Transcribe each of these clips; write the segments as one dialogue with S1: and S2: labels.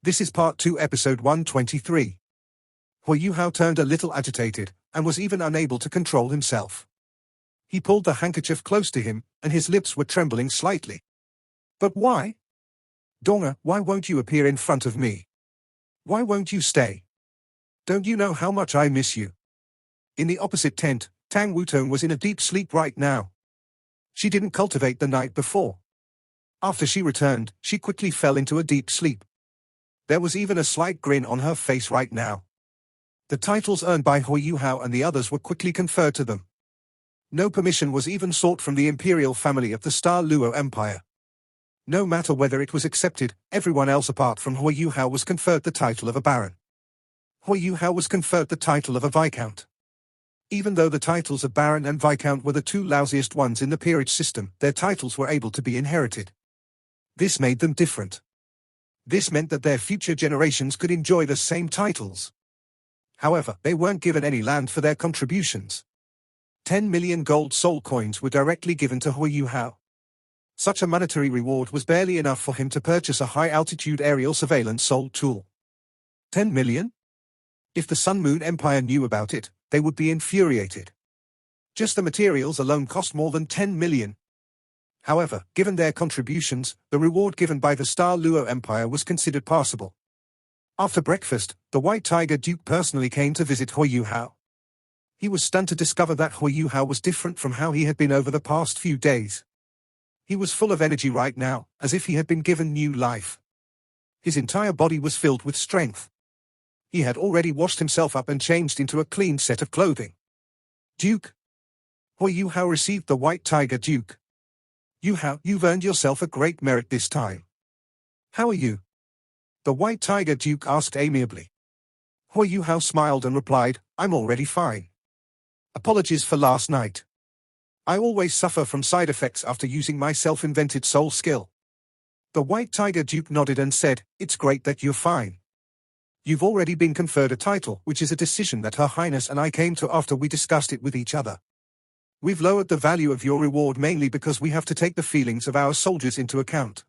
S1: This is part 2, episode 123. Hu Hao turned a little agitated, and was even unable to control himself. He pulled the handkerchief close to him, and his lips were trembling slightly. But why? Donga, why won't you appear in front of me? Why won't you stay? Don't you know how much I miss you? In the opposite tent, Tang Wutong was in a deep sleep right now. She didn't cultivate the night before. After she returned, she quickly fell into a deep sleep. There was even a slight grin on her face right now. The titles earned by Hu Hao and the others were quickly conferred to them. No permission was even sought from the imperial family of the Star Luo Empire. No matter whether it was accepted, everyone else apart from Hu Hao was conferred the title of a baron. Hu Hao was conferred the title of a viscount. Even though the titles of baron and viscount were the two lousiest ones in the peerage system, their titles were able to be inherited. This made them different. This meant that their future generations could enjoy the same titles. However, they weren't given any land for their contributions. 10 million gold soul coins were directly given to Hu Hao. Such a monetary reward was barely enough for him to purchase a high-altitude aerial surveillance soul tool. 10 million? If the Sun Moon Empire knew about it, they would be infuriated. Just the materials alone cost more than 10 million. However, given their contributions, the reward given by the Star Luo Empire was considered passable. After breakfast, the White Tiger Duke personally came to visit Hu Hao. He was stunned to discover that Hu Hao was different from how he had been over the past few days. He was full of energy right now, as if he had been given new life. His entire body was filled with strength. He had already washed himself up and changed into a clean set of clothing. Duke. Hu Hao received the White Tiger Duke. Hao, you've earned yourself a great merit this time. How are you? The White Tiger Duke asked amiably. Hu Hao smiled and replied, I'm already fine. Apologies for last night. I always suffer from side effects after using my self-invented soul skill. The White Tiger Duke nodded and said, it's great that you're fine. You've already been conferred a title, which is a decision that Her Highness and I came to after we discussed it with each other. We've lowered the value of your reward mainly because we have to take the feelings of our soldiers into account.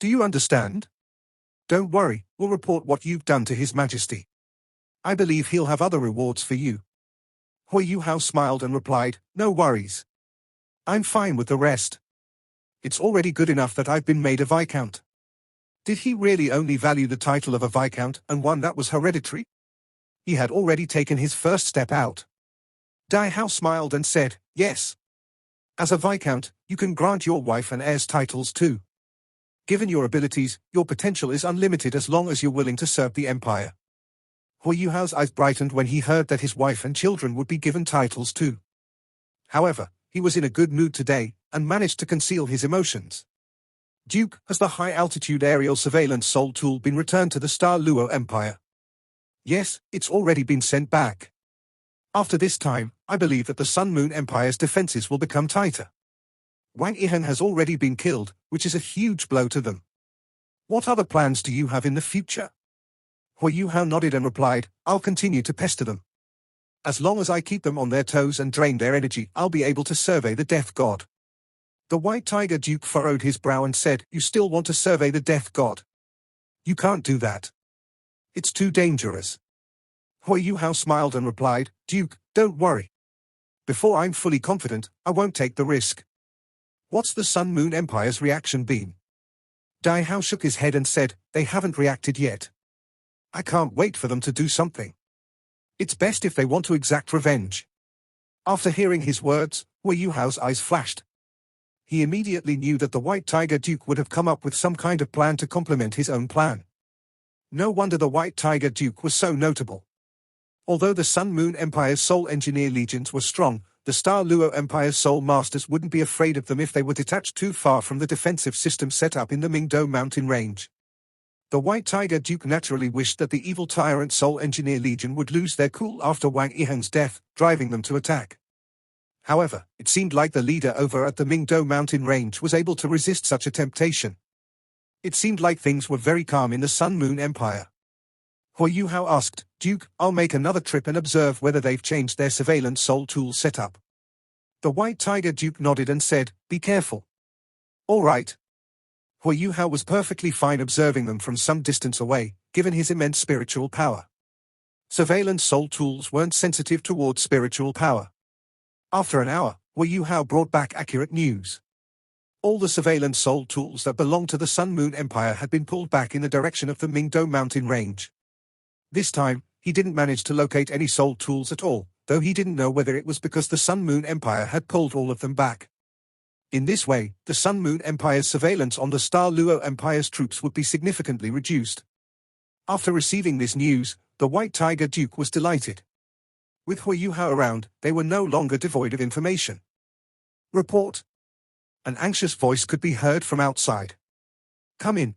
S1: Do you understand? Don't worry, we'll report what you've done to His Majesty. I believe he'll have other rewards for you. Hu Hao smiled and replied, no worries. I'm fine with the rest. It's already good enough that I've been made a viscount. Did he really only value the title of a viscount, and one that was hereditary? He had already taken his first step out. Dai Hao smiled and said, yes. As a viscount, you can grant your wife and heirs titles too. Given your abilities, your potential is unlimited as long as you're willing to serve the empire. Hu Hao's eyes brightened when he heard that his wife and children would be given titles too. However, he was in a good mood today, and managed to conceal his emotions. Duke, has the high-altitude aerial surveillance soul tool been returned to the Star Luo Empire? Yes, it's already been sent back. After this time, I believe that the Sun Moon Empire's defenses will become tighter. Wang Yihan has already been killed, which is a huge blow to them. What other plans do you have in the future? Hu Hao nodded and replied, I'll continue to pester them. As long as I keep them on their toes and drain their energy, I'll be able to survey the Death God. The White Tiger Duke furrowed his brow and said, you still want to survey the Death God? You can't do that. It's too dangerous. Hu Hao smiled and replied, Duke, don't worry. Before I'm fully confident, I won't take the risk. What's the Sun Moon Empire's reaction been? Dai Hao shook his head and said, they haven't reacted yet. I can't wait for them to do something. It's best if they want to exact revenge. After hearing his words, Hu Hao's eyes flashed. He immediately knew that the White Tiger Duke would have come up with some kind of plan to complement his own plan. No wonder the White Tiger Duke was so notable. Although the Sun Moon Empire's Soul Engineer legions were strong, the Star Luo Empire's Soul Masters wouldn't be afraid of them if they were detached too far from the defensive system set up in the Mingdo mountain range. The White Tiger Duke naturally wished that the evil tyrant Soul Engineer Legion would lose their cool after Wang Yihan's death, driving them to attack. However, it seemed like the leader over at the Mingdo mountain range was able to resist such a temptation. It seemed like things were very calm in the Sun Moon Empire. Hu Hao asked, Duke, I'll make another trip and observe whether they've changed their surveillance soul tool setup. The White Tiger Duke nodded and said, be careful. All right. Hu Yuhao was perfectly fine observing them from some distance away, given his immense spiritual power. Surveillance soul tools weren't sensitive towards spiritual power. After an hour, Hu Yuhao brought back accurate news. All the surveillance soul tools that belonged to the Sun Moon Empire had been pulled back in the direction of the Mingdo mountain range. This time, he didn't manage to locate any soul tools at all, though he didn't know whether it was because the Sun Moon Empire had pulled all of them back. In this way, the Sun Moon Empire's surveillance on the Star Luo Empire's troops would be significantly reduced. After receiving this news, the White Tiger Duke was delighted. With Hu Yuhao around, they were no longer devoid of information. Report. An anxious voice could be heard from outside. Come in.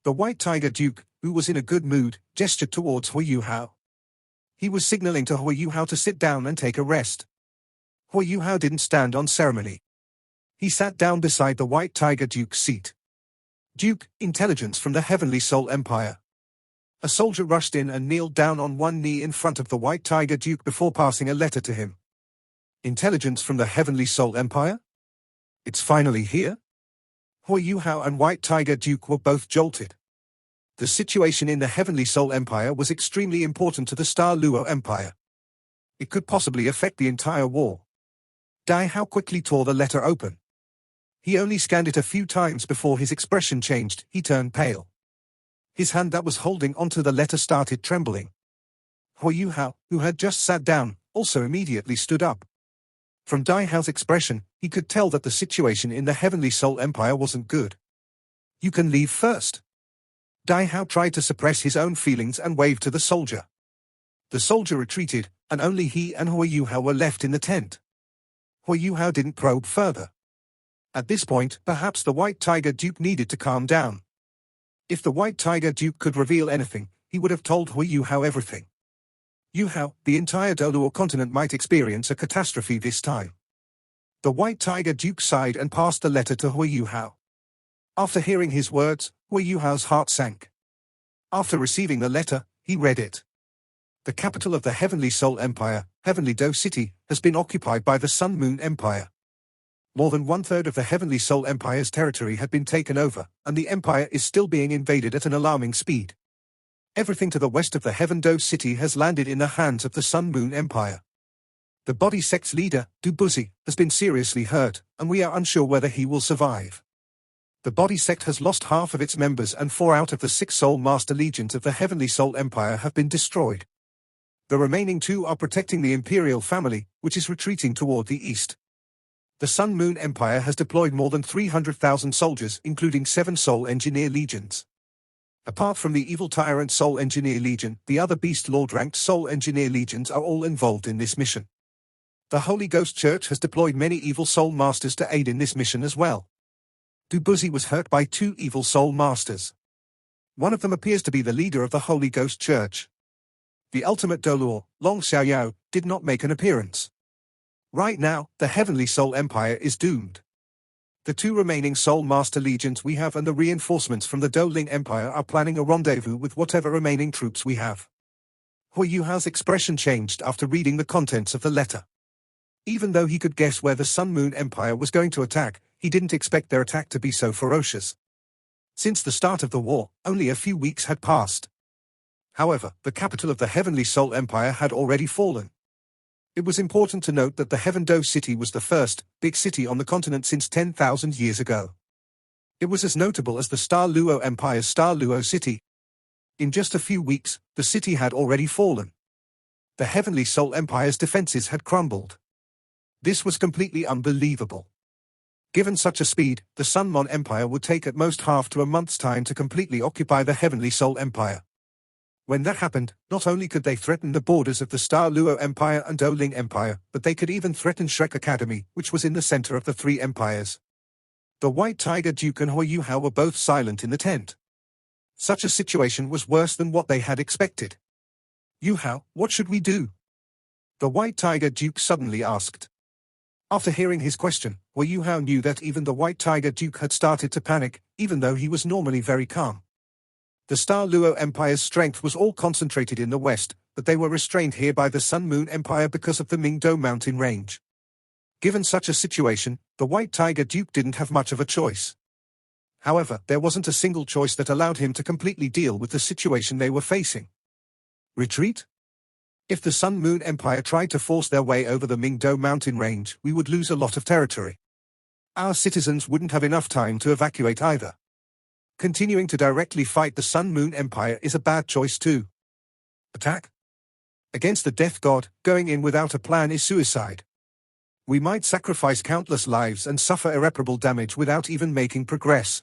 S1: The White Tiger Duke, who was in a good mood, gestured towards Hu Yuhao. He was signaling to Hu Yuhao to sit down and take a rest. Hu Yuhao didn't stand on ceremony. He sat down beside the White Tiger Duke's seat. Duke, intelligence from the Heavenly Soul Empire. A soldier rushed in and kneeled down on one knee in front of the White Tiger Duke before passing a letter to him. Intelligence from the Heavenly Soul Empire? It's finally here? Hu Yuhao and White Tiger Duke were both jolted. The situation in the Heavenly Soul Empire was extremely important to the Star Luo Empire. It could possibly affect the entire war. Dai Hao quickly tore the letter open. He only scanned it a few times before his expression changed. He turned pale. His hand that was holding onto the letter started trembling. Hu Yuhao, who had just sat down, also immediately stood up. From Dai Hao's expression, he could tell that the situation in the Heavenly Soul Empire wasn't good. You can leave first. Dai Hao tried to suppress his own feelings and waved to the soldier. The soldier retreated, and only he and Hu Yuhao were left in the tent. Hu Yuhao didn't probe further. At this point, perhaps the White Tiger Duke needed to calm down. If the White Tiger Duke could reveal anything, he would have told Hu Yuhao everything. Yuhao, the entire Doluo continent might experience a catastrophe this time. The White Tiger Duke sighed and passed the letter to Hu Yuhao. After hearing his words, Hu Yuhao's heart sank. After receiving the letter, he read it. The capital of the Heavenly Soul Empire, Heavenly Do City, has been occupied by the Sun Moon Empire. More than one-third of the Heavenly Soul Empire's territory had been taken over, and the empire is still being invaded at an alarming speed. Everything to the west of the Heaven Do City has landed in the hands of the Sun Moon Empire. The body sect's leader, Dubuzi, has been seriously hurt, and we are unsure whether he will survive. The body sect has lost half of its members, and 4 out of the 6 Soul Master Legions of the Heavenly Soul Empire have been destroyed. The remaining 2 are protecting the Imperial family, which is retreating toward the east. The Sun Moon Empire has deployed more than 300,000 soldiers, including 7 Soul Engineer Legions. Apart from the evil tyrant Soul Engineer Legion, the other Beast Lord-ranked Soul Engineer Legions are all involved in this mission. The Holy Ghost Church has deployed many evil Soul Masters to aid in this mission as well. Dubuzi was hurt by 2 evil Soul Masters. One of them appears to be the leader of the Holy Ghost Church. The ultimate Doluo, Long Xiaoyao, did not make an appearance. Right now, the Heavenly Soul Empire is doomed. The 2 remaining Soul Master Legions we have and the reinforcements from the Doling Empire are planning a rendezvous with whatever remaining troops we have. Hu Yuhao's expression changed after reading the contents of the letter. Even though he could guess where the Sun Moon Empire was going to attack, he didn't expect their attack to be so ferocious. Since the start of the war, only a few weeks had passed. However, the capital of the Heavenly Soul Empire had already fallen. It was important to note that the Heaven Do City was the first big city on the continent since 10,000 years ago. It was as notable as the Star Luo Empire's Star Luo City. In just a few weeks, the city had already fallen. The Heavenly Soul Empire's defenses had crumbled. This was completely unbelievable. Given such a speed, the Sun Mon Empire would take at most half to a month's time to completely occupy the Heavenly Soul Empire. When that happened, not only could they threaten the borders of the Star Luo Empire and Doling Empire, but they could even threaten Shrek Academy, which was in the center of the 3 empires. The White Tiger Duke and Hu Yuhao were both silent in the tent. Such a situation was worse than what they had expected. Yuhao, what should we do? The White Tiger Duke suddenly asked. After hearing his question, Hu Yuhao knew that even the White Tiger Duke had started to panic, even though he was normally very calm. The Star Luo Empire's strength was all concentrated in the west, but they were restrained here by the Sun Moon Empire because of the Mingdo mountain range. Given such a situation, the White Tiger Duke didn't have much of a choice. However, there wasn't a single choice that allowed him to completely deal with the situation they were facing. Retreat? If the Sun Moon Empire tried to force their way over the Mingdo mountain range, we would lose a lot of territory. Our citizens wouldn't have enough time to evacuate either. Continuing to directly fight the Sun Moon Empire is a bad choice too. Attack? Against the Death God, going in without a plan is suicide. We might sacrifice countless lives and suffer irreparable damage without even making progress.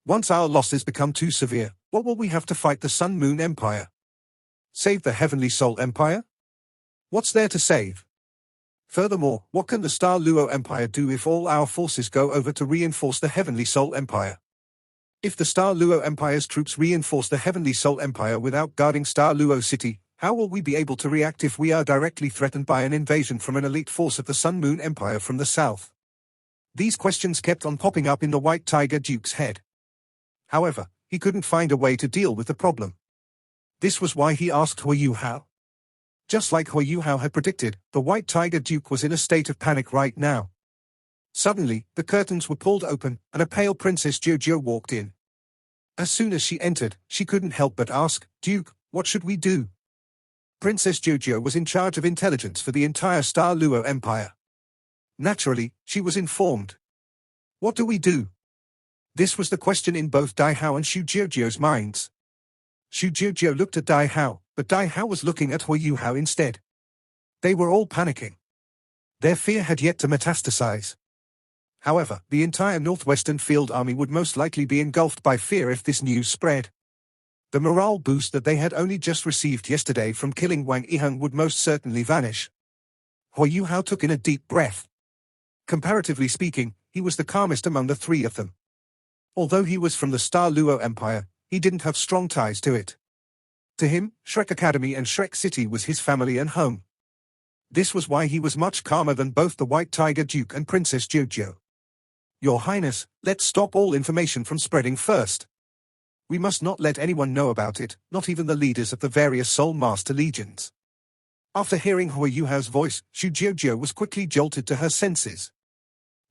S1: Once our losses become too severe, what will we have to fight the Sun Moon Empire? Save the Heavenly Soul Empire? What's there to save? Furthermore, what can the Star Luo Empire do if all our forces go over to reinforce the Heavenly Soul Empire? If the Star Luo Empire's troops reinforce the Heavenly Soul Empire without guarding Star Luo City, how will we be able to react if we are directly threatened by an invasion from an elite force of the Sun Moon Empire from the south? These questions kept on popping up in the White Tiger Duke's head. However, he couldn't find a way to deal with the problem. This was why he asked Hu Yuhao. Just like Hu Yuhao had predicted, the White Tiger Duke was in a state of panic right now. Suddenly, the curtains were pulled open, and a pale Princess Jojo walked in. As soon as she entered, she couldn't help but ask, "Duke, what should we do?" Princess Jojo was in charge of intelligence for the entire Star Luo Empire. Naturally, she was informed. What do we do? This was the question in both Dai Hao and Xu Jiujiu's minds. Xu Jiujiu looked at Dai Hao, but Dai Hao was looking at Hu Yuhao instead. They were all panicking. Their fear had yet to metastasize. However, the entire Northwestern Field Army would most likely be engulfed by fear if this news spread. The morale boost that they had only just received yesterday from killing Wang Yiheng would most certainly vanish. Hu Yuhao took in a deep breath. Comparatively speaking, he was the calmest among the three of them. Although he was from the Star Luo Empire, he didn't have strong ties to it. To him, Shrek Academy and Shrek City was his family and home. This was why he was much calmer than both the White Tiger Duke and Princess Jojo. Your Highness, let's stop all information from spreading first. We must not let anyone know about it, not even the leaders of the various Soul Master Legions. After hearing Hu Yuhao's voice, Xu Jiujiu was quickly jolted to her senses.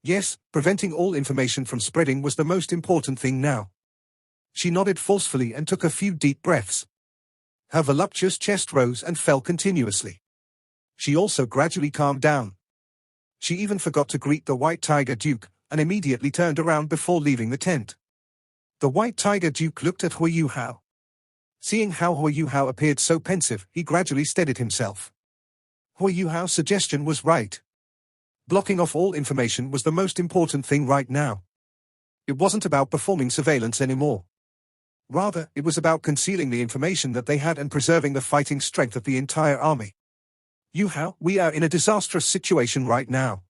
S1: Yes, preventing all information from spreading was the most important thing now. She nodded forcefully and took a few deep breaths. Her voluptuous chest rose and fell continuously. She also gradually calmed down. She even forgot to greet the White Tiger Duke, and immediately turned around before leaving the tent. The White Tiger Duke looked at Hu Yuhao. Seeing how Hu Yuhao appeared so pensive, he gradually steadied himself. Hu Yuhao's suggestion was right. Blocking off all information was the most important thing right now. It wasn't about performing surveillance anymore. Rather, it was about concealing the information that they had and preserving the fighting strength of the entire army. Yuhao, we are in a disastrous situation right now.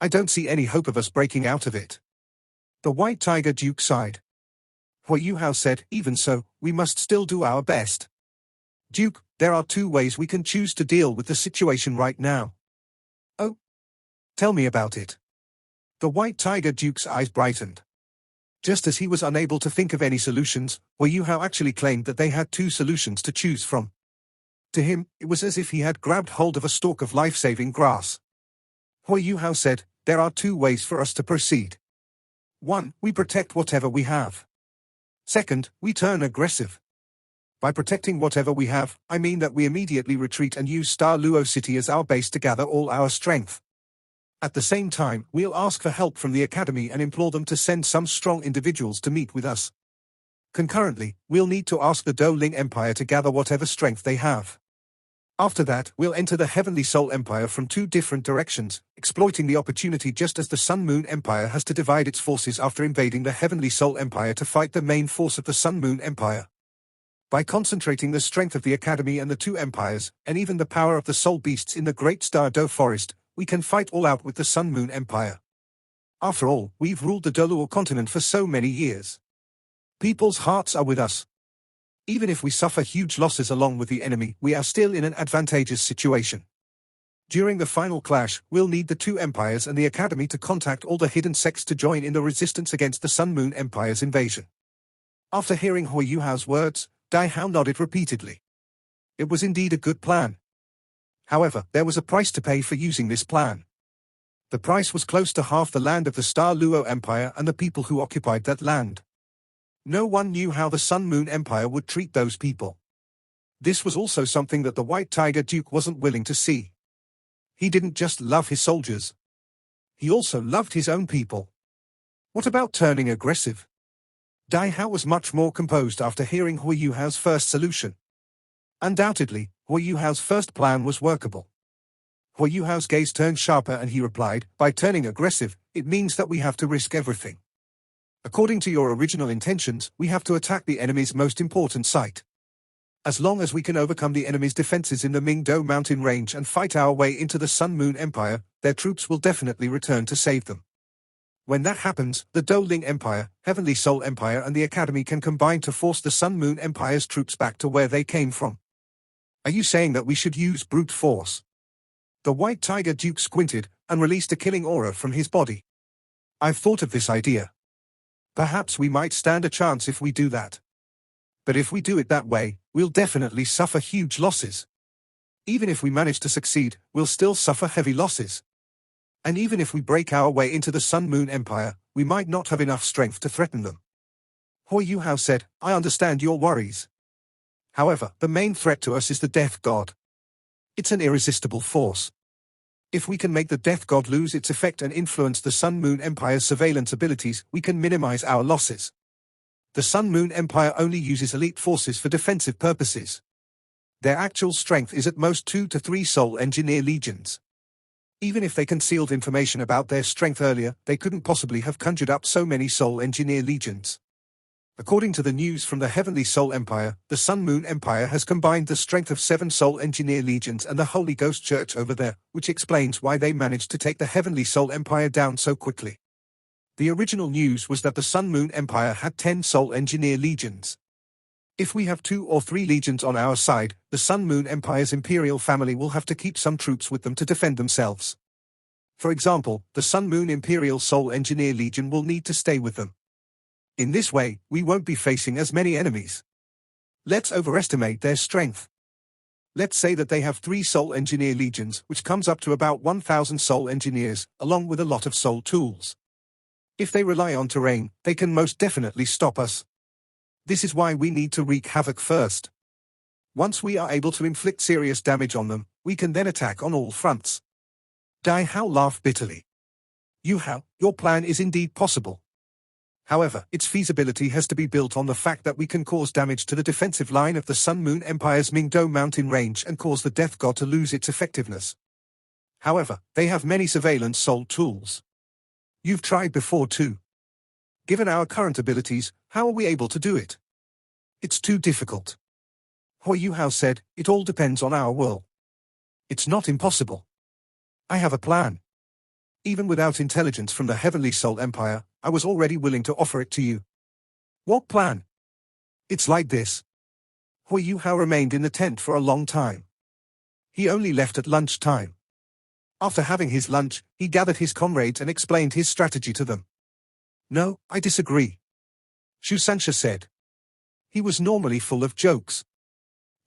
S1: I don't see any hope of us breaking out of it. The White Tiger Duke sighed. Hu Yuhao said, even so, we must still do our best. Duke, there are two ways we can choose to deal with the situation right now. Oh? Tell me about it. The White Tiger Duke's eyes brightened. Just as he was unable to think of any solutions, Hu Yuhao actually claimed that they had two solutions to choose from. To him, it was as if he had grabbed hold of a stalk of life-saving grass. Hu Yuhao said, there are two ways for us to proceed. 1. We protect whatever we have. 2nd, we turn aggressive. By protecting whatever we have, I mean that we immediately retreat and use Star Luo City as our base to gather all our strength. At the same time, we'll ask for help from the Academy and implore them to send some strong individuals to meet with us. Concurrently, we'll need to ask the Douling Empire to gather whatever strength they have. After that, we'll enter the Heavenly Soul Empire from two different directions, exploiting the opportunity just as the Sun Moon Empire has to divide its forces after invading the Heavenly Soul Empire to fight the main force of the Sun Moon Empire. By concentrating the strength of the Academy and the two empires, and even the power of the Soul Beasts in the Great Star Do Forest, we can fight all out with the Sun Moon Empire. After all, we've ruled the Doluo continent for so many years. People's hearts are with us. Even if we suffer huge losses along with the enemy, we are still in an advantageous situation. During the final clash, we'll need the two empires and the Academy to contact all the hidden sects to join in the resistance against the Sun Moon Empire's invasion. After hearing Hu Yuhao's words, Dai Hao nodded repeatedly. It was indeed a good plan. However, there was a price to pay for using this plan. The price was close to half the land of the Star Luo Empire and the people who occupied that land. No one knew how the Sun Moon Empire would treat those people. This was also something that the White Tiger Duke wasn't willing to see. He didn't just love his soldiers. He also loved his own people. What about turning aggressive? Dai Hao was much more composed after hearing Hui Yuhao's first solution. Undoubtedly, Hui Yuhao's first plan was workable. Hui Yuhao's gaze turned sharper and he replied, by turning aggressive, it means that we have to risk everything. According to your original intentions, we have to attack the enemy's most important site. As long as we can overcome the enemy's defenses in the Mingdo mountain range and fight our way into the Sun Moon Empire, their troops will definitely return to save them. When that happens, the Douling Empire, Heavenly Soul Empire and the Academy can combine to force the Sun Moon Empire's troops back to where they came from. Are you saying that we should use brute force? The White Tiger Duke squinted and released a killing aura from his body. I've thought of this idea. Perhaps we might stand a chance if we do that. But if we do it that way, we'll definitely suffer huge losses. Even if we manage to succeed, we'll still suffer heavy losses. And even if we break our way into the Sun Moon Empire, we might not have enough strength to threaten them. Hui Yuhao said, I understand your worries. However, the main threat to us is the Death God. It's an irresistible force. If we can make the Death God lose its effect and influence the Sun Moon Empire's surveillance abilities, we can minimize our losses. The Sun Moon Empire only uses elite forces for defensive purposes. Their actual strength is at most 2 to 3 Soul Engineer Legions. Even if they concealed information about their strength earlier, they couldn't possibly have conjured up so many Soul Engineer Legions. According to the news from the Heavenly Soul Empire, the Sun Moon Empire has combined the strength of 7 Soul Engineer Legions and the Holy Ghost Church over there, which explains why they managed to take the Heavenly Soul Empire down so quickly. The original news was that the Sun Moon Empire had 10 Soul Engineer Legions. If we have 2 or 3 legions on our side, the Sun Moon Empire's Imperial family will have to keep some troops with them to defend themselves. For example, the Sun Moon Imperial Soul Engineer Legion will need to stay with them. In this way, we won't be facing as many enemies. Let's overestimate their strength. Let's say that they have 3 Soul Engineer Legions, which comes up to about 1,000 Soul Engineers, along with a lot of Soul Tools. If they rely on terrain, they can most definitely stop us. This is why we need to wreak havoc first. Once we are able to inflict serious damage on them, we can then attack on all fronts. Dai Hao laughed bitterly. Yuhao, your plan is indeed possible. However, its feasibility has to be built on the fact that we can cause damage to the defensive line of the Sun Moon Empire's Mingdo mountain range and cause the Death God to lose its effectiveness. However, they have many surveillance Soul Tools. You've tried before too. Given our current abilities, how are we able to do it? It's too difficult. Hui Yuhao said, it all depends on our will. It's not impossible. I have a plan. Even without intelligence from the Heavenly Soul Empire, I was already willing to offer it to you. What plan? It's like this. Hui Yuhao remained in the tent for a long time. He only left at lunchtime. After having his lunch, he gathered his comrades and explained his strategy to them. No, I disagree. Shu Sanxia said. He was normally full of jokes.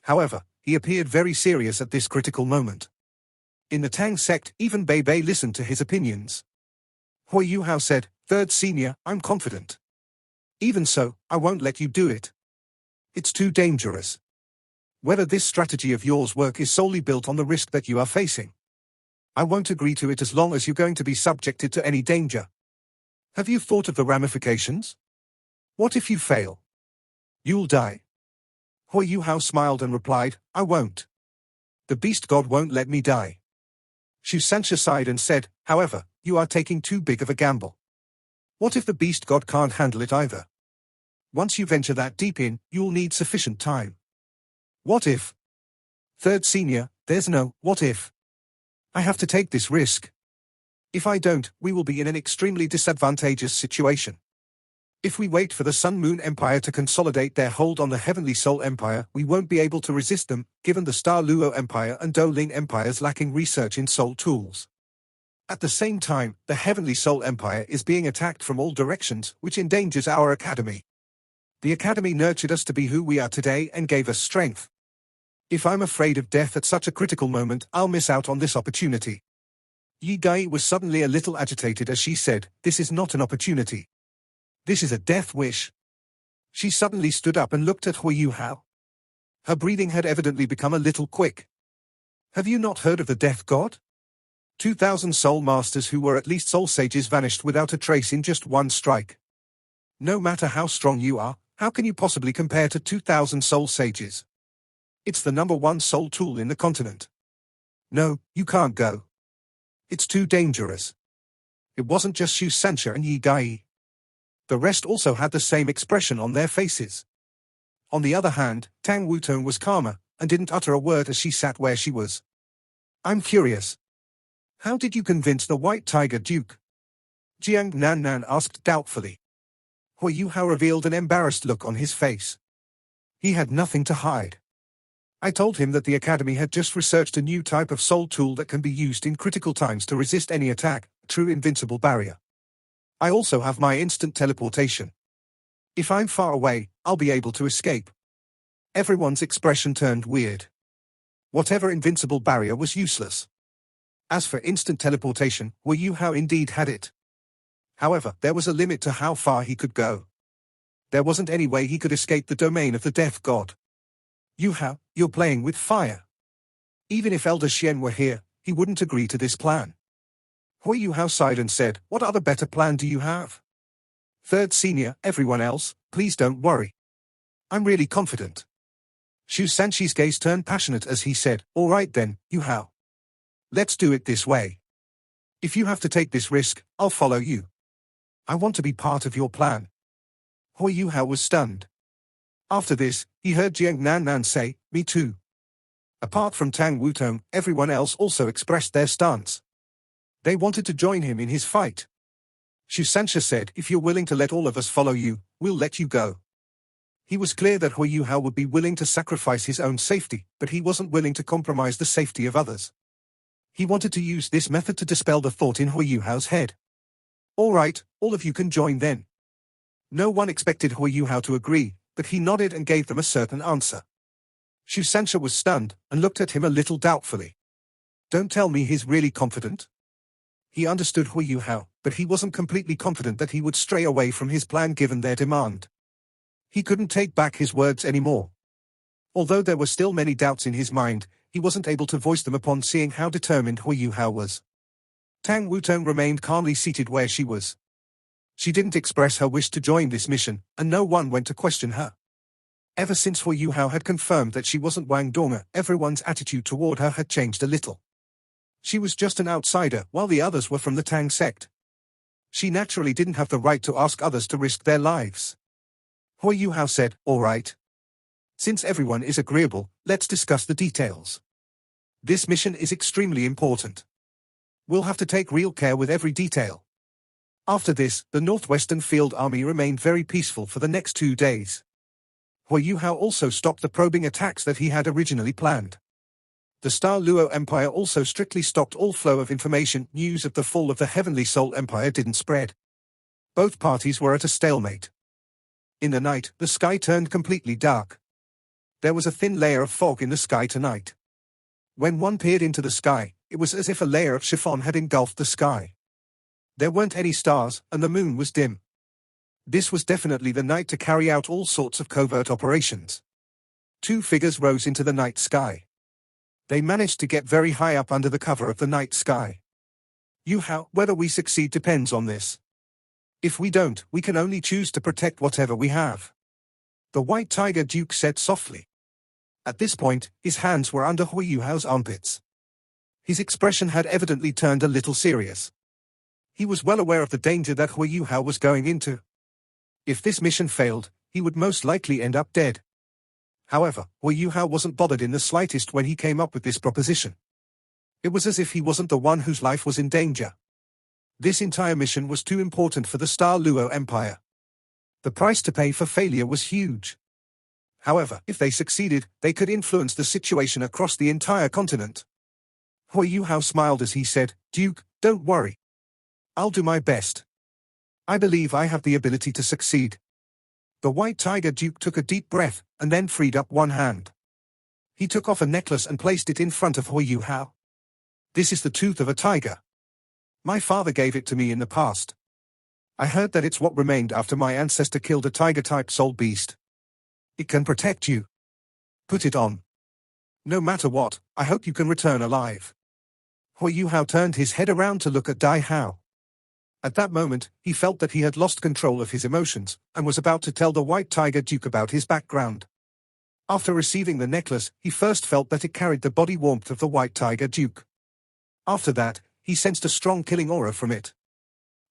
S1: However, he appeared very serious at this critical moment. In the Tang sect, even Bei Bei listened to his opinions. Hui Yuhao said, Third Senior, I'm confident. Even so, I won't let you do it. It's too dangerous. Whether this strategy of yours work is solely built on the risk that you are facing. I won't agree to it as long as you're going to be subjected to any danger. Have you thought of the ramifications? What if you fail? You'll die. Hui Yuhao smiled and replied, I won't. The Beast God won't let me die. Shu Sanxia sighed and said, however, you are taking too big of a gamble. What if the Beast God can't handle it either? Once you venture that deep in, you'll need sufficient time. What if? Third Senior, there's no what if. I have to take this risk. If I don't, we will be in an extremely disadvantageous situation. If we wait for the Sun Moon Empire to consolidate their hold on the Heavenly Soul Empire, we won't be able to resist them, given the Star Luo Empire and Douling Empires lacking research in Soul Tools. At the same time, the Heavenly Soul Empire is being attacked from all directions, which endangers our Academy. The Academy nurtured us to be who we are today and gave us strength. If I'm afraid of death at such a critical moment, I'll miss out on this opportunity. Yi Gai was suddenly a little agitated as she said, "This is not an opportunity. This is a death wish." She suddenly stood up and looked at Hui Yu Hao. Her breathing had evidently become a little quick. "Have you not heard of the death god? 2,000 soul masters who were at least soul sages vanished without a trace in just one strike. No matter how strong you are, how can you possibly compare to 2,000 soul sages? It's the #1 soul tool in the continent. No, you can't go. It's too dangerous." It wasn't just Xu Sancha and Yi Gai. The rest also had the same expression on their faces. On the other hand, Tang Wutong was calmer, and didn't utter a word as she sat where she was. "I'm curious. How did you convince the White Tiger Duke?" Jiang Nan asked doubtfully. Hui Yu Hao revealed an embarrassed look on his face. He had nothing to hide. "I told him that the Academy had just researched a new type of soul tool that can be used in critical times to resist any attack, a true invincible barrier. I also have my instant teleportation. If I'm far away, I'll be able to escape." Everyone's expression turned weird. Whatever invincible barrier was useless. As for instant teleportation, Hui Yu Hao indeed had it. However, there was a limit to how far he could go. There wasn't any way he could escape the domain of the death god. "Yu Hao, you're playing with fire." Even if Elder Xian were here, he wouldn't agree to this plan. Hui Yu Hao sighed and said, "What other better plan do you have?" "Third senior, everyone else, please don't worry. I'm really confident." Xu Sanchi's gaze turned passionate as he said, "All right then, Yu Hao. Let's do it this way. If you have to take this risk, I'll follow you. I want to be part of your plan." Hui Yu Hao was stunned. After this, he heard Jiang Nan say, "Me too." Apart from Tang Wutong, everyone else also expressed their stance. They wanted to join him in his fight. Xu Sancha said, "If you're willing to let all of us follow you, we'll let you go." He was clear that Hui Yu Hao would be willing to sacrifice his own safety, but he wasn't willing to compromise the safety of others. He wanted to use this method to dispel the thought in Hui Yu Hao's head. "All right, all of you can join then." No one expected Hui Yu Hao to agree, but he nodded and gave them a certain answer. Xu Sancha was stunned, and looked at him a little doubtfully. "Don't tell me he's really confident?" He understood Hui Yu Hao, but he wasn't completely confident that he would stray away from his plan given their demand. He couldn't take back his words anymore. Although there were still many doubts in his mind, he wasn't able to voice them upon seeing how determined Hui Yu Hao was. Tang Wutong remained calmly seated where she was. She didn't express her wish to join this mission, and no one went to question her. Ever since Hui Yu Hao had confirmed that she wasn't Wang Donga, everyone's attitude toward her had changed a little. She was just an outsider, while the others were from the Tang sect. She naturally didn't have the right to ask others to risk their lives. Hui Yu Hao said, "All right. Since everyone is agreeable, let's discuss the details. This mission is extremely important. We'll have to take real care with every detail." After this, the Northwestern Field Army remained very peaceful for the next 2 days. Hui Yu Hao also stopped the probing attacks that he had originally planned. The Star Luo Empire also strictly stopped all flow of information. News of the fall of the Heavenly Soul Empire didn't spread. Both parties were at a stalemate. In the night, the sky turned completely dark. There was a thin layer of fog in the sky tonight. When one peered into the sky, it was as if a layer of chiffon had engulfed the sky. There weren't any stars, and the moon was dim. This was definitely the night to carry out all sorts of covert operations. 2 figures rose into the night sky. They managed to get very high up under the cover of the night sky. "Yu Hao, whether we succeed depends on this. If we don't, we can only choose to protect whatever we have," the White Tiger Duke said softly. At this point, his hands were under Hui Yu Hao's armpits. His expression had evidently turned a little serious. He was well aware of the danger that Hui Yu Hao was going into. If this mission failed, he would most likely end up dead. However, Hui Yu Hao wasn't bothered in the slightest when he came up with this proposition. It was as if he wasn't the one whose life was in danger. This entire mission was too important for the Star Luo Empire. The price to pay for failure was huge. However, if they succeeded, they could influence the situation across the entire continent. Hui Yu Hao smiled as he said, "Duke, don't worry. I'll do my best. I believe I have the ability to succeed." The White Tiger Duke took a deep breath, and then freed up one hand. He took off a necklace and placed it in front of Hui Yu Hao. "This is the tooth of a tiger. My father gave it to me in the past. I heard that it's what remained after my ancestor killed a tiger-type soul beast. It can protect you. Put it on. No matter what, I hope you can return alive. Hui Yuhao turned his head around to look at Dai Hao. At that moment, he felt that he had lost control of his emotions, and was about to tell the White Tiger Duke about his background. After receiving the necklace, he first felt that it carried the body warmth of the White Tiger Duke. After that, he sensed a strong killing aura from it.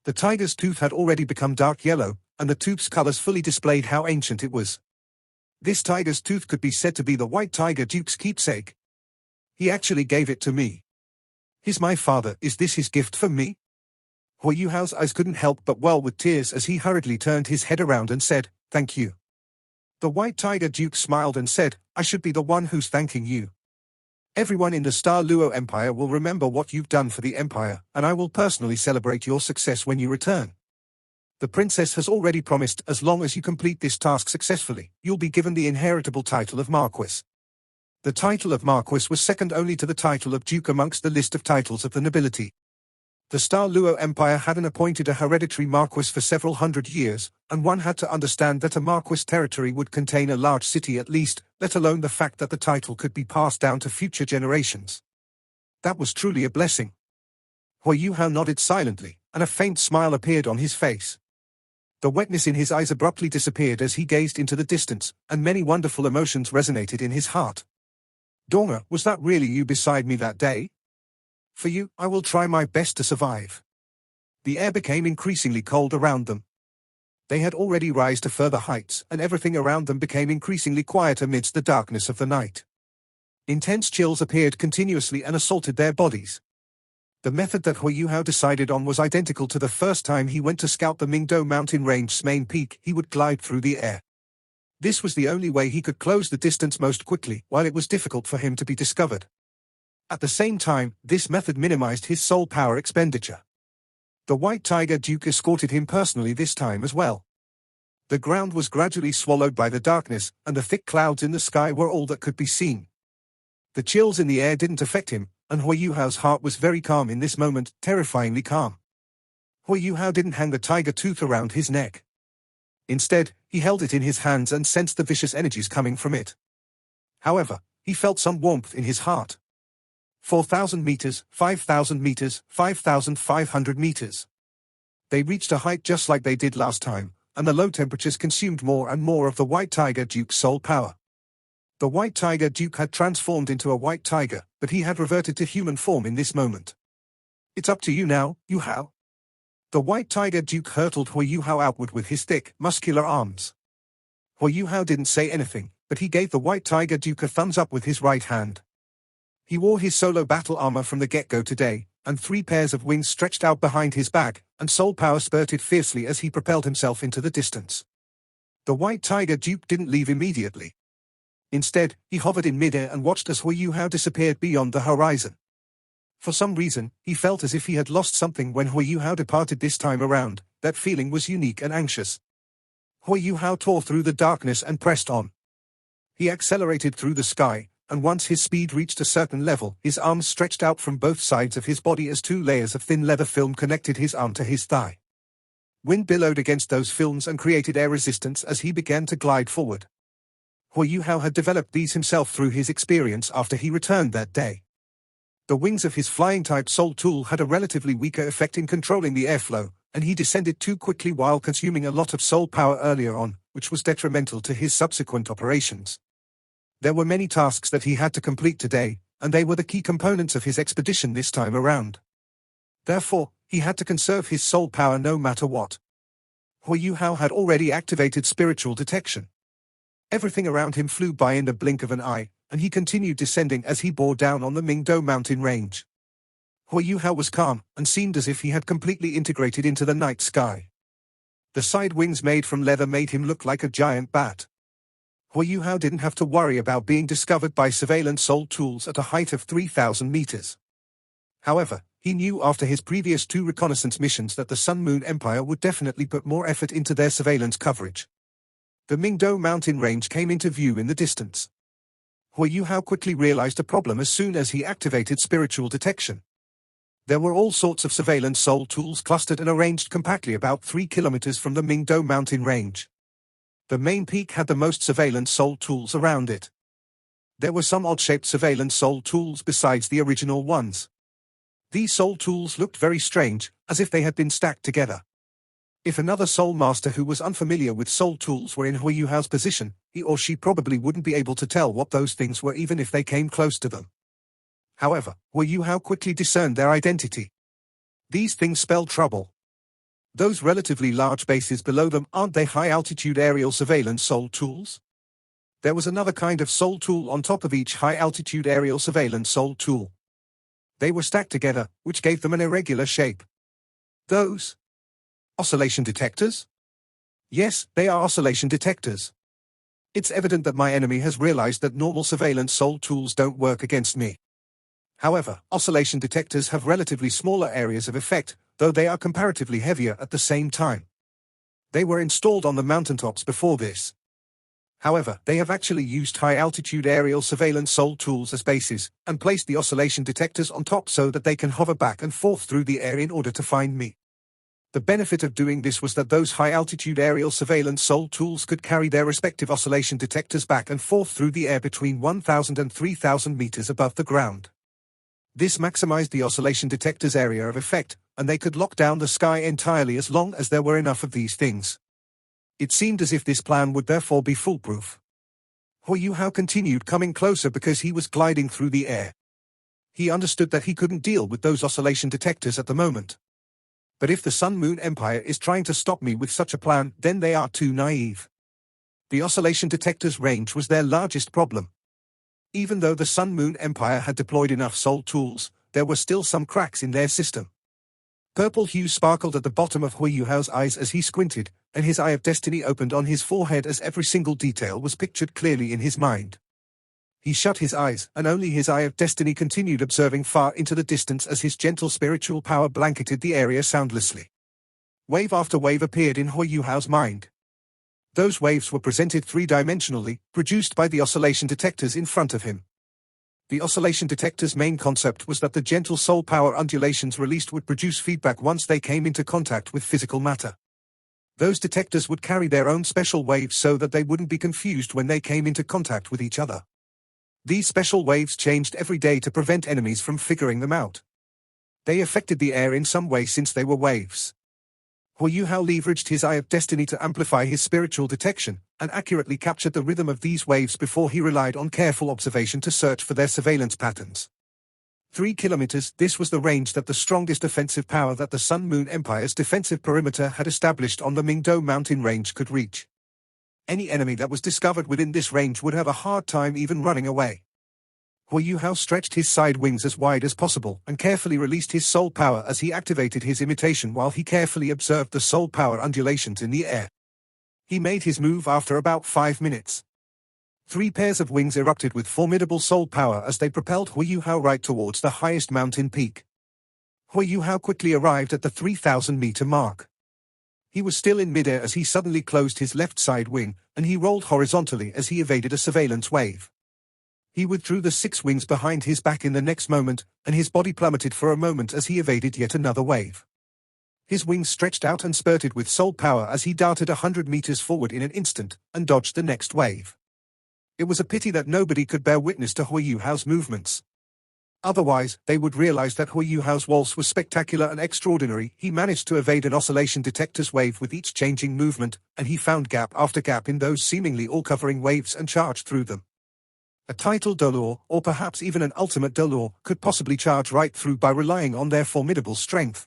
S1: The tiger's tooth had already become dark yellow, and the tooth's colors fully displayed how ancient it was. This tiger's tooth could be said to be the White Tiger Duke's keepsake. He actually gave it to me. He's my father. Is this his gift for me? Hui Yuhao's eyes couldn't help but well with tears as he hurriedly turned his head around and said, "Thank you." The White Tiger Duke smiled and said, "I should be the one who's thanking you. Everyone in the Star Luo Empire will remember what you've done for the Empire, and I will personally celebrate your success when you return. The princess has already promised as long as you complete this task successfully, you'll be given the inheritable title of Marquis." The title of Marquis was second only to the title of Duke amongst the list of titles of the nobility. The Star Luo Empire hadn't appointed a hereditary Marquis for several hundred years, and one had to understand that a Marquis territory would contain a large city at least, let alone the fact that the title could be passed down to future generations. That was truly a blessing. Hui Yuhao nodded silently, and a faint smile appeared on his face. The wetness in his eyes abruptly disappeared as he gazed into the distance, and many wonderful emotions resonated in his heart. "Donga, was that really you beside me that day? For you, I will try my best to survive." The air became increasingly cold around them. They had already risen to further heights, and everything around them became increasingly quiet amidst the darkness of the night. Intense chills appeared continuously and assaulted their bodies. The method that Hui Yuhao decided on was identical to the first time he went to scout the Mingdo mountain range's main peak. He would glide through the air. This was the only way he could close the distance most quickly, while it was difficult for him to be discovered. At the same time, this method minimized his soul power expenditure. The White Tiger Duke escorted him personally this time as well. The ground was gradually swallowed by the darkness, and the thick clouds in the sky were all that could be seen. The chills in the air didn't affect him, and Hui Yuhao's heart was very calm in this moment, terrifyingly calm. Hui Yuhao didn't hang the tiger tooth around his neck. Instead, he held it in his hands and sensed the vicious energies coming from it. However, he felt some warmth in his heart. 4,000 meters, 5,000 meters, 5,500 meters. They reached a height just like they did last time, and the low temperatures consumed more and more of the White Tiger Duke's soul power. The White Tiger Duke had transformed into a white tiger, but he had reverted to human form in this moment. "It's up to you now, Yuhao." The White Tiger Duke hurtled Hui Yuhao outward with his thick, muscular arms. Hui Yuhao didn't say anything, but he gave the White Tiger Duke a thumbs up with his right hand. He wore his solo battle armor from the get-go today, and 3 pairs of wings stretched out behind his back, and soul power spurted fiercely as he propelled himself into the distance. The White Tiger Duke didn't leave immediately. Instead, he hovered in midair and watched as Hui Yuhao disappeared beyond the horizon. For some reason, he felt as if he had lost something when Hui Yuhao departed this time around. That feeling was unique and anxious. Hui Yuhao tore through the darkness and pressed on. He accelerated through the sky, and once his speed reached a certain level, his arms stretched out from both sides of his body as 2 layers of thin leather film connected his arm to his thigh. Wind billowed against those films and created air resistance as he began to glide forward. Hui Yuhao had developed these himself through his experience after he returned that day. The wings of his flying-type soul tool had a relatively weaker effect in controlling the airflow, and he descended too quickly while consuming a lot of soul power earlier on, which was detrimental to his subsequent operations. There were many tasks that he had to complete today, and they were the key components of his expedition this time around. Therefore, he had to conserve his soul power no matter what. Hui Yuhao had already activated spiritual detection. Everything around him flew by in the blink of an eye, and he continued descending as he bore down on the Mingdo mountain range. Hui Yuhao was calm, and seemed as if he had completely integrated into the night sky. The side wings made from leather made him look like a giant bat. Hui Yuhao didn't have to worry about being discovered by surveillance soul tools at a height of 3,000 meters. However, he knew after his previous 2 reconnaissance missions that the Sun Moon Empire would definitely put more effort into their surveillance coverage. The Mingdo mountain range came into view in the distance. Hui Yuhao quickly realized a problem as soon as he activated spiritual detection. There were all sorts of surveillance Seoul tools clustered and arranged compactly about 3 kilometers from the Mingdo mountain range. The main peak had the most surveillance Seoul tools around it. There were some odd-shaped surveillance Seoul tools besides the original ones. These Seoul tools looked very strange, as if they had been stacked together. If another Seoul master who was unfamiliar with Seoul tools were in Hui Yuhao's position, he or she probably wouldn't be able to tell what those things were even if they came close to them. However, Hui Yuhao quickly discerned their identity. These things spell trouble. Those relatively large bases below them, aren't they high-altitude aerial surveillance Seoul tools? There was another kind of Seoul tool on top of each high-altitude aerial surveillance Seoul tool. They were stacked together, which gave them an irregular shape. Those oscillation detectors? Yes, they are oscillation detectors. It's evident that my enemy has realized that normal surveillance Seoul tools don't work against me. However, oscillation detectors have relatively smaller areas of effect, though they are comparatively heavier at the same time. They were installed on the mountaintops before this. However, they have actually used high-altitude aerial surveillance Seoul tools as bases, and placed the oscillation detectors on top so that they can hover back and forth through the air in order to find me. The benefit of doing this was that those high-altitude aerial surveillance Seoul tools could carry their respective oscillation detectors back and forth through the air between 1,000 and 3,000 meters above the ground. This maximized the oscillation detector's area of effect, and they could lock down the sky entirely as long as there were enough of these things. It seemed as if this plan would therefore be foolproof. Hui Yuhao continued coming closer because he was gliding through the air. He understood that he couldn't deal with those oscillation detectors at the moment. But if the Sun Moon Empire is trying to stop me with such a plan, then they are too naive. The oscillation detector's range was their largest problem. Even though the Sun Moon Empire had deployed enough Seoul tools, there were still some cracks in their system. Purple hue sparkled at the bottom of Hui Yuhao's eyes as he squinted, and his eye of destiny opened on his forehead as every single detail was pictured clearly in his mind. He shut his eyes, and only his eye of destiny continued observing far into the distance as his gentle spiritual power blanketed the area soundlessly. Wave after wave appeared in Hui Yuhao's mind. Those waves were presented three-dimensionally, produced by the oscillation detectors in front of him. The oscillation detector's main concept was that the gentle soul power undulations released would produce feedback once they came into contact with physical matter. Those detectors would carry their own special waves so that they wouldn't be confused when they came into contact with each other. These special waves changed every day to prevent enemies from figuring them out. They affected the air in some way since they were waves. Hui Yuhao leveraged his eye of destiny to amplify his spiritual detection, and accurately captured the rhythm of these waves before he relied on careful observation to search for their surveillance patterns. 3 kilometers, this was the range that the strongest offensive power that the Sun Moon Empire's defensive perimeter had established on the Mingdo mountain range could reach. Any enemy that was discovered within this range would have a hard time even running away. Hui Yuhao stretched his side wings as wide as possible and carefully released his soul power as he activated his imitation while he carefully observed the soul power undulations in the air. He made his move after about 5 minutes. 3 pairs of wings erupted with formidable soul power as they propelled Hui Yuhao right towards the highest mountain peak. Hui Yuhao quickly arrived at the 3,000-meter mark. He was still in midair as he suddenly closed his left side wing, and he rolled horizontally as he evaded a surveillance wave. He withdrew the 6 wings behind his back in the next moment, and his body plummeted for a moment as he evaded yet another wave. His wings stretched out and spurted with soul power as he darted 100 meters forward in an instant, and dodged the next wave. It was a pity that nobody could bear witness to Hui Yuhao's movements. Otherwise, they would realize that Hui Yuhao's waltz was spectacular and extraordinary. He managed to evade an oscillation detector's wave with each changing movement, and he found gap after gap in those seemingly all-covering waves and charged through them. A title Dolor, or perhaps even an ultimate Dolor, could possibly charge right through by relying on their formidable strength.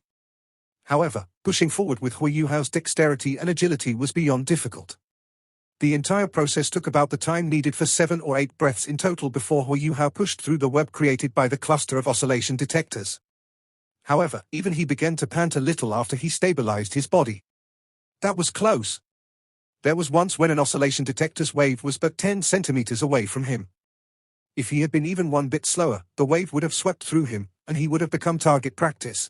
S1: However, pushing forward with Hui Yuhao's dexterity and agility was beyond difficult. The entire process took about the time needed for 7 or 8 breaths in total before Hui Yuhao pushed through the web created by the cluster of oscillation detectors. However, even he began to pant a little after he stabilized his body. That was close. There was once when an oscillation detector's wave was but 10 centimeters away from him. If he had been even one bit slower, the wave would have swept through him, and he would have become target practice.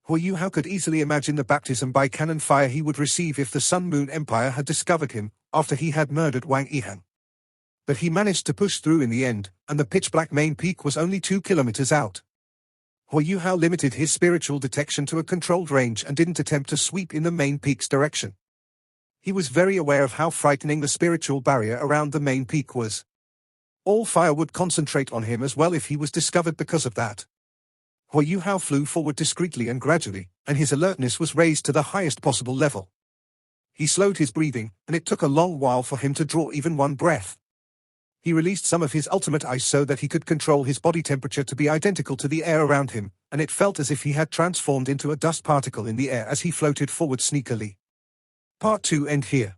S1: Hui Yuhao could easily imagine the baptism by cannon fire he would receive if the Sun Moon Empire had discovered him, after he had murdered Wang Yihan. But he managed to push through in the end, and the pitch-black main peak was only 2 kilometers out. Yu Hao limited his spiritual detection to a controlled range and didn't attempt to sweep in the main peak's direction. He was very aware of how frightening the spiritual barrier around the main peak was. All fire would concentrate on him as well if he was discovered because of that. Yu Hao flew forward discreetly and gradually, and his alertness was raised to the highest possible level. He slowed his breathing, and it took a long while for him to draw even one breath. He released some of his ultimate ice so that he could control his body temperature to be identical to the air around him, and it felt as if he had transformed into a dust particle in the air as he floated forward sneakily. Part 2 end here.